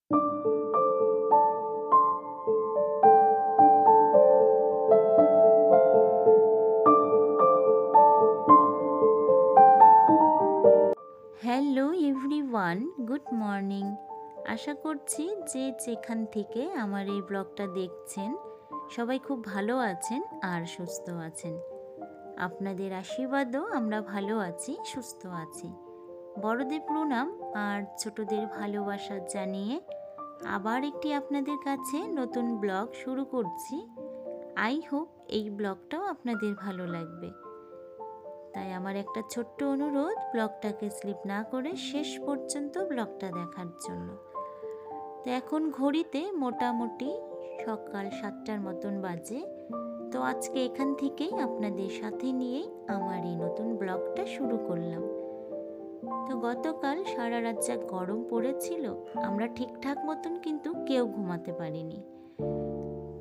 Hello everyone, good morning. আশা করছি যে যেখান থেকে আমার এই ব্লগটা দেখছেন সবাই খুব ভালো আছেন আর সুস্থ আছেন। আপনাদের আশীর্বাদও আমরা ভালো আছি, সুস্থ আছি। বড়দের প্রণাম আর ছোটদের ভালোবাসা জানিয়ে আবার একটি আপনাদের কাছে নতুন ব্লগ শুরু করছি। আই হোপ এই ব্লগটাও আপনাদের ভালো লাগবে। তাই আমার একটা ছোট্ট অনুরোধ, ব্লগটাকে স্লিপ না করে শেষ পর্যন্ত ব্লগটা দেখার জন্য। তো এখন ঘড়িতে মোটামুটি সকাল 7টার মতন বাজে। তো আজকে এখান থেকেই আপনাদের সাথে নিয়েই আমার এই নতুন ব্লগটা শুরু করলাম। তো গতকাল সারা রাত যা গরম পড়েছিল, আমরা ঠিকঠাক মতন কিন্তু কেউ ঘুমাতে পারিনি।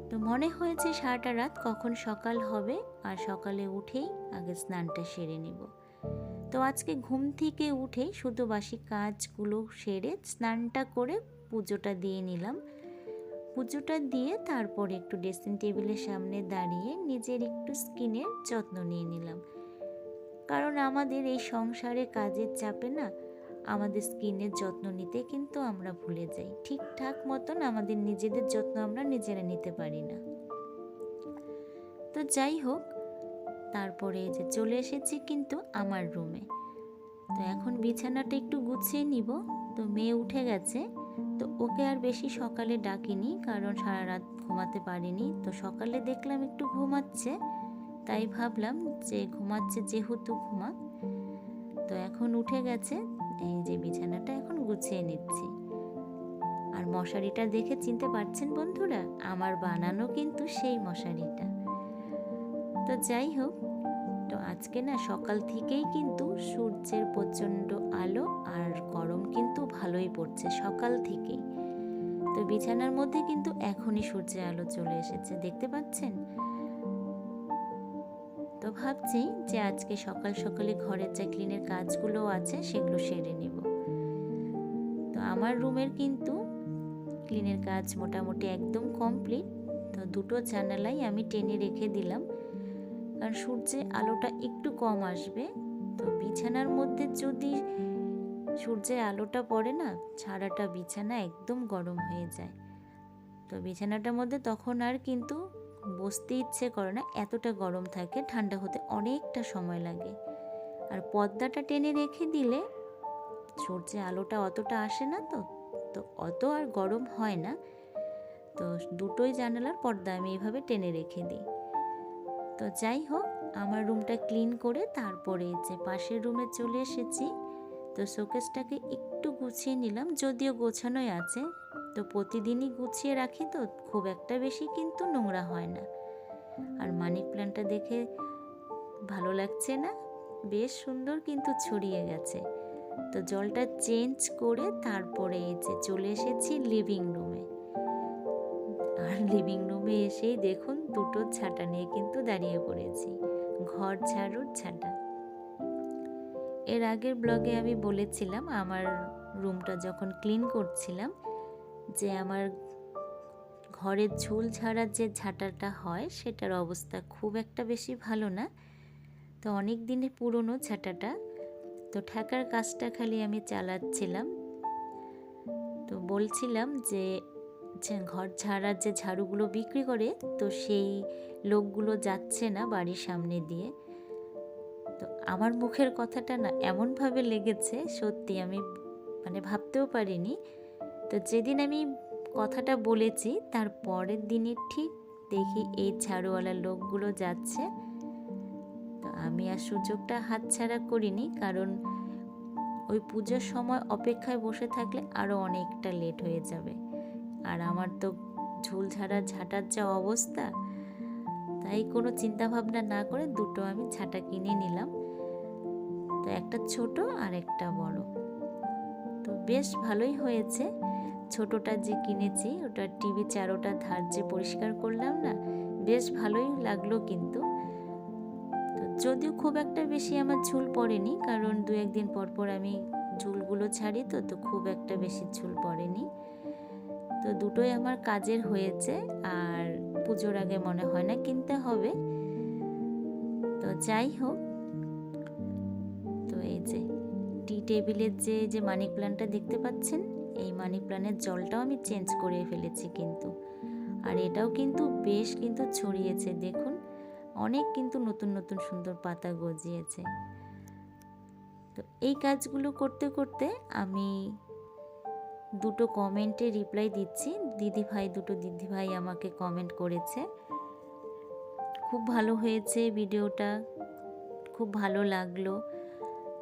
তো মনে হয়েছে সারাটা রাত কখন সকাল হবে, আর সকালে উঠেই আগে স্নানটা সেরে নেব। তো আজকে ঘুম থেকে উঠেই শুধু বাসি কাজগুলো সেরে স্নানটা করে পুজোটা দিয়ে নিলাম। পুজোটা দিয়ে তারপরে একটু ড্রেসিং টেবিলের সামনে দাঁড়িয়ে নিজের একটু স্কিনের যত্ন নিয়ে নিলাম। কারণ আমাদের এই সংসারে কাজের চাপে না আমাদের স্কিনের যত্ন নিতে কিন্তু আমরা ভুলে যাই। ঠিকঠাক মতন আমাদের নিজেদের যত্ন আমরা নিজেরা নিতে পারি না। তো যাই হোক, তারপরে যে চলে এসেছি কিন্তু আমার রুমে। তো এখন বিছানাটা একটু গুছিয়ে নিব। তো মেয়ে উঠে গেছে, তো ওকে আর বেশি সকালে ডাকিনি, কারণ সারা রাত ঘুমাতে পারিনি। তো সকালে দেখলাম একটু ঘুমাচ্ছে, তাই ভাবলাম যে ঘুমাচ্ছে যেহেতু ঘুমাক। তো এখন উঠে গেছে, এই যে বিছানাটা এখন গুছিয়ে নিচ্ছি। আর মশারিটা দেখে চিনতে পারছেন বন্ধুরা, আমার বানানো কিন্তু সেই মশারিটা। তো যাই হোক, তো আজকে না সকাল থেকেই কিন্তু সূর্যের প্রচণ্ড আলো আর গরম কিন্তু ভালোই পড়ছে সকাল থেকেই। তো বিছানার মধ্যে কিন্তু এখনই সূর্যের আলো চলে এসেছে, দেখতে পাচ্ছেন। তো ভাবছি যে আজকে সকাল সকালে ঘরের যে ক্লিনের কাজগুলো আছে সেগুলো সেরে নেব। তো আমার রুমের কিন্তু ক্লিনের কাজ মোটামুটি একদম কমপ্লিট। তো দুটো জানালাই আমি টেনে রেখে দিলাম, কারণ সূর্যের আলোটা একটু কম আসবে। তো বিছানার মধ্যে যদি সূর্যের আলোটা পড়ে না, সারাটা বিছানা একদম গরম হয়ে যায়। তো বিছানাটার মধ্যে তখন আর কিন্তু বসতে ইচ্ছে করে না, এতটা গরম থাকে। ঠান্ডা হতে অনেকটা সময় লাগে। আর পর্দাটা টেনে রেখে দিলে সূর্যের আলোটা অতটা আসে না, তো তো অত আর গরম হয় না। তো দুটোই জানালার পর্দা আমি এইভাবে টেনে রেখে দিই। তো যাই হোক, আমার রুমটা ক্লিন করে তারপরে যে পাশের রুমে চলে এসেছি। তো শোকেসটাকে একটু গুছিয়ে নিলাম, যদিও গোছানোই আছে। তো প্রতিদিনই গুছিয়ে রাখি, তো খুব একটা বেশি কিন্তু নোংরা হয় না। আর মানি প্ল্যান্টটা দেখে ভালো লাগছে না? বেশ সুন্দর কিন্তু ছড়িয়ে গেছে। তো জলটা চেঞ্জ করে তারপরে এই যে চলে এসেছি লিভিং রুমে। আর লিভিং রুমে এসেই দেখুন দুটো ছাটা নিয়ে কিন্তু দাঁড়িয়ে পড়েছি, ঘর ঝাড়ুর ছাটা। এর আগের ব্লগে আমি বলেছিলাম আমার রুমটা যখন ক্লিন করছিলাম যে আমার ঘরের ঝুল ঝাড়ার যে ঝাঁটাটা হয় সেটার অবস্থা খুব একটা বেশি ভালো না। তো অনেক দিনের পুরনো ঝাঁটাটা, তো ঠেকার কাজটা খালি আমি চালাচ্ছিলাম। তো বলছিলাম যে ঘর ঝাড়ার যে ঝাড়ুগুলো বিক্রি করে, তো সেই লোকগুলো যাচ্ছে না বাড়ির সামনে দিয়ে। তো আমার মুখের কথাটা না এমনভাবে লেগেছে, সত্যি আমি ভাবতেও পারিনি। তো যেদিন আমি কথাটা বলেছি তার পরের দিনই ঠিক দেখি এই ঝাড়ুওয়ালা লোকগুলো যাচ্ছে। তো আমি আর সুযোগটা হাতছাড়া করিনি, কারণ ওই পুজোর সময় অপেক্ষায় বসে থাকলে আরও অনেকটা লেট হয়ে যাবে। আর আমার তো ঝুল ঝাঁটার যা অবস্থা, তাই কোনো চিন্তা ভাবনা না করে দুটো আমি ঝাঁটা কিনে নিলাম। তো একটা ছোট আর একটা বড়। তো বেশ ভালোই হয়েছে। ছোটটা যে কিনেছি ওটা টিভি চারোটা ধার যে পরিষ্কার করলাম না, বেশ ভালোই লাগলো কিন্তু। তো যদিও খুব একটা বেশি আমার ঝুল পড়েনি, কারণ 2-1 দিন পর পর আমি ঝুলগুলো ছাড়ি, তো খুব একটা বেশি ঝুল পড়েনি। তো দুটোই আমার কাজের হয়েছে, আর পুজোর আগে মনে হয় না কিনতে হবে। তো যাই হোক, তো এই যে টি টেবিলের যে মানি প্ল্যান্টটা দেখতে পাচ্ছেন, এই মানি প্ল্যান্টের জলটাও আমি চেঞ্জ করে ফেলেছি কিন্তু। আর এটাও কিন্তু বেশ কিন্তু ছড়িয়েছে, দেখুন অনেক কিন্তু নতুন নতুন সুন্দর পাতা গজিয়েছে। তো এই কাজগুলো করতে করতে আমি দুটো কমেন্টে রিপ্লাই দিচ্ছি। দুটো দিদিভাই আমাকে কমেন্ট করেছে, খুব ভালো হয়েছে ভিডিওটা, খুব ভালো লাগলো।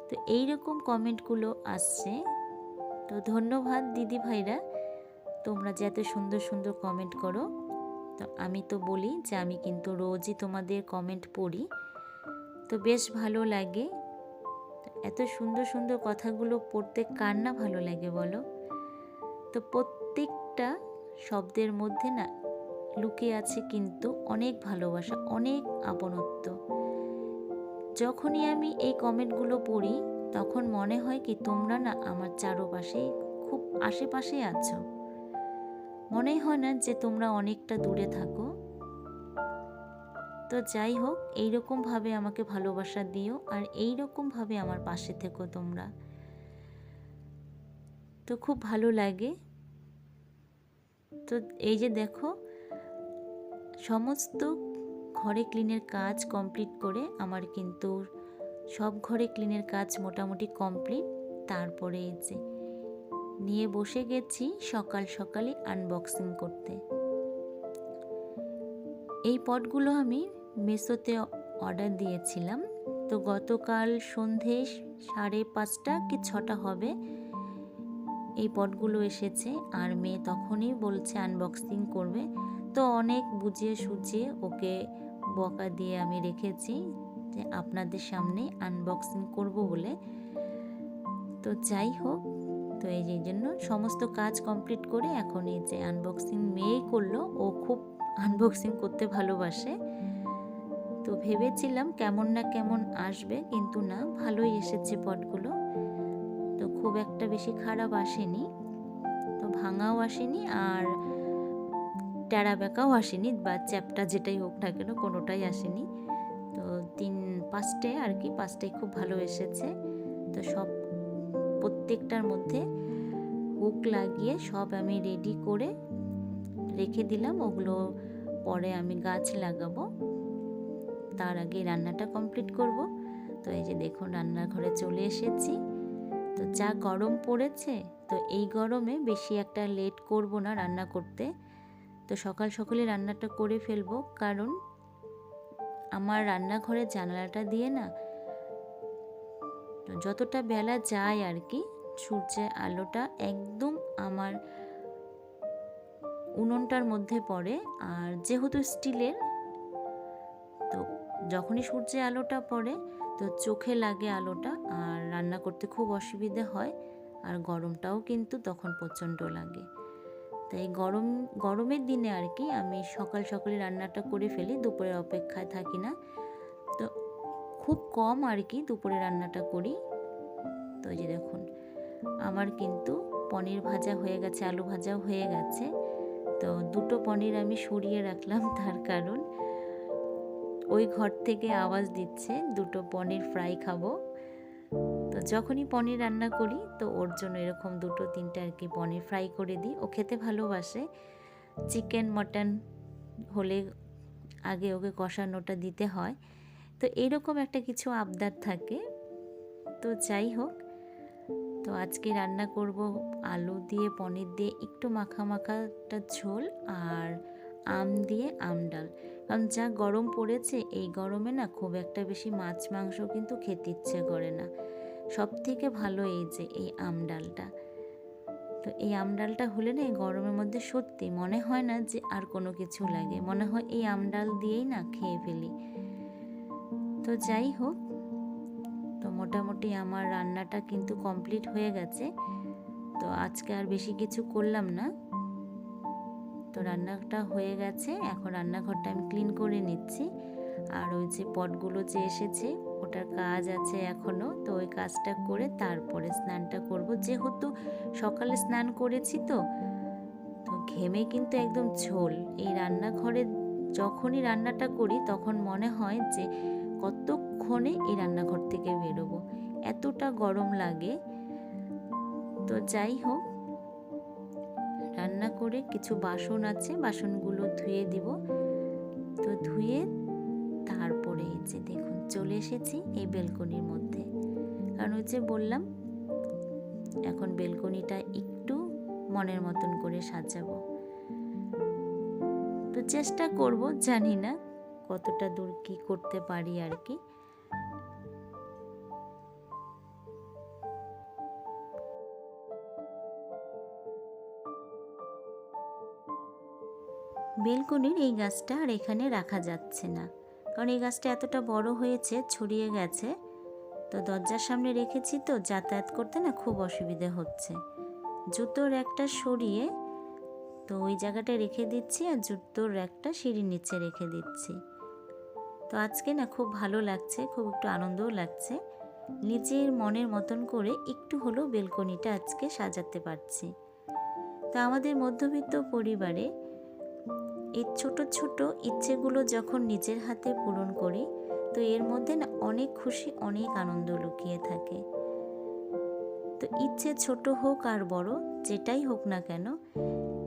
তো এইরকম কমেন্টগুলো আসছে। তো ধন্যবাদ দিদিভাইরা, তোমরা যে এত সুন্দর সুন্দর কমেন্ট করো। তো আমি তো বলি যে আমি কিন্তু রোজই তোমাদের কমেন্ট পড়ি, তো বেশ ভালো লাগে। এত সুন্দর সুন্দর কথাগুলো পড়তে কার না ভালো লাগে বলো? তো প্রত্যেকটা শব্দের মধ্যে না লুকিয়ে আছে কিন্তু অনেক ভালোবাসা, অনেক আপনত্ব। যখনই আমি এই কমেন্টগুলো পড়ি তখন মনে হয় কি তোমরা না আমার চারপাশে খুব আশেপাশে আছো, মনে হয় না যে তোমরা অনেকটা দূরে থাকো। তো যাই হোক, এইরকমভাবে আমাকে ভালোবাসা দিও, আর এইরকমভাবে আমার পাশে থেকো তোমরা। তো খুব ভালো লাগে। তো এই যে দেখো, সমস্ত ঘরে ক্লিনের কাজ কমপ্লিট করে আমার কিন্তু সব ঘরে ক্লিনের কাজ মোটামুটি কমপ্লিট। তারপরে এই যে নিয়ে বসে গেছি সকাল সকালে আনবক্সিং করতে। এই পটগুলো আমি মেসোতে অর্ডার দিয়েছিলাম। তো গতকাল সন্ধে 5:30 কি 6টা হবে এই পটগুলো এসেছে, আর মেয়ে তখনই বলছে আনবক্সিং করবে। তো অনেক বুঝিয়ে সুঝিয়ে ওকে বকা দিয়ে আমি রেখেছি যে আপনাদের সামনে আনবক্সিং করব বলে। তো যাই হোক, তো এই জন্য সমস্ত কাজ কমপ্লিট করে এখন এই যে আনবক্সিং মেয়েই করলো। ও খুব আনবক্সিং করতে ভালোবাসে। তো ভেবেছিলাম কেমন না কেমন আসবে, কিন্তু না, ভালোই এসেছে পটগুলো। তো খুব একটা বেশি খারাপ আসেনি, তো ভাঙাও আসেনি আর টেরা বেঁকাও আসেনি, বা চ্যাপটা যেটাই হোক না কেন কোনোটাই আসেনি। তো 5টে আর কি, 5টাই খুব ভালো এসেছে। তো সব প্রত্যেকটার মধ্যে হুক লাগিয়ে সব আমি রেডি করে রেখে দিলাম। ওগুলো পরে আমি গাছ লাগাবো, তার আগে রান্নাটা কমপ্লিট করব। তো এই যে দেখুন রান্নাঘরে চলে এসেছি। তো যা গরম পড়েছে, তো এই গরমে বেশি একটা লেট করব না রান্না করতে। তো সকাল সকালে রান্নাটা করে ফেলবো, কারণ আমার রান্নাঘরের জানালাটা দিয়ে না যতটা বেলা যায় আর কি, সূর্যের আলোটা একদম আমার উনুনটার মধ্যে পড়ে। আর যেহেতু স্টিলের, তো যখনই সূর্যের আলোটা পড়ে তো চোখে লাগে আলোটা, আর রান্না করতে খুব অসুবিধা হয়। আর গরমটাও কিন্তু তখন প্রচণ্ড লাগে। তাই গরমের দিনে আর কি আমি সকাল সকালে রান্নাটা করে ফেলি, দুপুরের অপেক্ষায় থাকি না। তো খুব কম আর কি দুপুরে রান্নাটা করি। তো এই যে দেখুন আমার কিন্তু পনির ভাজা হয়ে গেছে, আলু ভাজাও হয়ে গেছে। তো দুটো পনির আমি সরিয়ে রাখলাম, তার কারণ ওই ঘর থেকে আওয়াজ দিচ্ছে দুটো পনির ফ্রাই খাবো। তো যখনই পনির রান্না করি তো ওর জন্য এরকম 2-3টে আর কি পনির ফ্রাই করে দিই। ও খেতে ভালোবাসে। চিকেন মটন হলে আগে ওকে কষানোটা দিতে হয়। তো এইরকম একটা কিছু আবদার থাকে। তো যাই হোক, তো আজকে রান্না করব আলু দিয়ে পনির দিয়ে একটু মাখা মাখা একটা ঝোল, আর আম দিয়ে আম ডাল। কারণ যা গরম পড়েছে, এই গরমে না খুব একটা বেশি মাছ মাংস কিন্তু খেতে ইচ্ছে করে না। সব থেকে ভালো এই যে এই আম ডালটা। তো এই আম ডালটা হলে না এই গরমের মধ্যে সত্যি মনে হয় না যে আর কোনো কিছু লাগে, মনে হয় এই আম ডাল দিয়েই না খেয়ে ফেলি। তো যাই হোক, তো মোটামুটি আমার রান্নাটা কিন্তু কমপ্লিট হয়ে গেছে। তো আজকে আর বেশি কিছু করলাম না। তো রান্নাটা হয়ে গেছে, এখন রান্নাঘরটা আমি ক্লিন করে নিচ্ছি। আর ওই যে পটগুলো যে এসেছে ওটার কাজ আছে এখনও, তো ওই কাজটা করে তারপরে স্নানটা করব। যেহেতু সকালে স্নান করেছি, তো ঘেমে কিন্তু একদম ঝোল। এই রান্নাঘরে যখনই রান্নাটা করি তখন মনে হয় যে কতক্ষণে এই রান্নাঘর থেকে বেরোবো, এতটা গরম লাগে। তো যাই হোক, রান্না করে কিছু বাসন আছে, বাসনগুলো ধুয়ে দিব। তো ধুয়ে তারপরে এই যে দেখুন চলে এসেছি এই বেলকনির মধ্যে, কারণ ওই যে বললাম এখন বেলকনিটা একটু মনের মতন করে সাজাবো। তো চেষ্টা করব, জানি না কতটা দূর কি করতে পারি আর কি। বেলকনির এই গাছটা আর এখানে রাখা যাচ্ছে না, কারণ এই গাছটা এতটা বড় হয়েছে, ছড়িয়ে গেছে। তো দরজার সামনে রেখেছি, তো যাতায়াত করতে না খুব অসুবিধে হচ্ছে। জুতোর র্যাকটা সরিয়ে তো ওই জায়গাটায় রেখে দিচ্ছি, আর জুতোর র্যাকটা সিঁড়ির নিচে রেখে দিচ্ছি। তো আজকে না খুব ভালো লাগছে, খুব একটু আনন্দও লাগছে। নিজের মনের মতন করে একটু হলেও বেলকনিটা আজকে সাজাতে পারছি। তো আমাদের মধ্যবিত্ত পরিবারে এই ছোট ছোট ইচ্ছেগুলো যখন নিজের হাতে পূরণ করি, তো এর মধ্যে না অনেক খুশি, অনেক আনন্দ লুকিয়ে থাকে। তো ইচ্ছে ছোট হোক আর বড়, যেটাই হোক না কেন,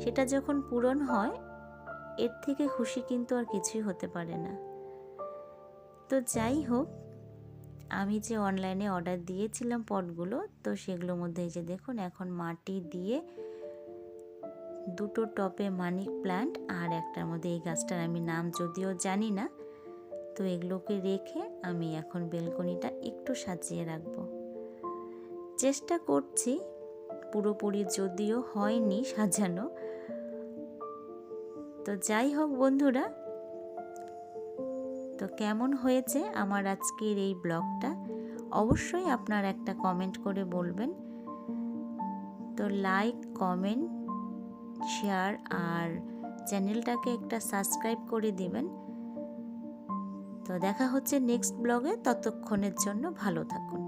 সেটা যখন পূরণ হয়, এর থেকে খুশি কিন্তু আর কিছুই হতে পারে না। তো যাই হোক, আমি যে অনলাইনে অর্ডার দিয়েছিলাম পটগুলো, তো সেগুলোর মধ্যে এই যে দেখুন এখন মাটি দিয়ে দুটো টপে মানি প্ল্যান্ট, আর একটার মধ্যে এই গাছটার আমি নাম যদিও জানি না। তো এগুলোকে রেখে আমি এখন বেলকনিটা একটু সাজিয়ে রাখবো। চেষ্টা করছি, পুরোপুরি যদিও হয়নি সাজানো। তো যাই হোক বন্ধুরা, তো কেমন হয়েছে আমার আজকের এই ব্লগটা অবশ্যই আপনারা একটা কমেন্ট করে বলবেন। তো লাইক, কমেন্ট, শেয়ার আর চ্যানেলটাকে একটা সাবস্ক্রাইব করে দিবেন। তো দেখা হচ্ছে নেক্সট ব্লগে, ততক্ষণের জন্য ভালো থাকুন।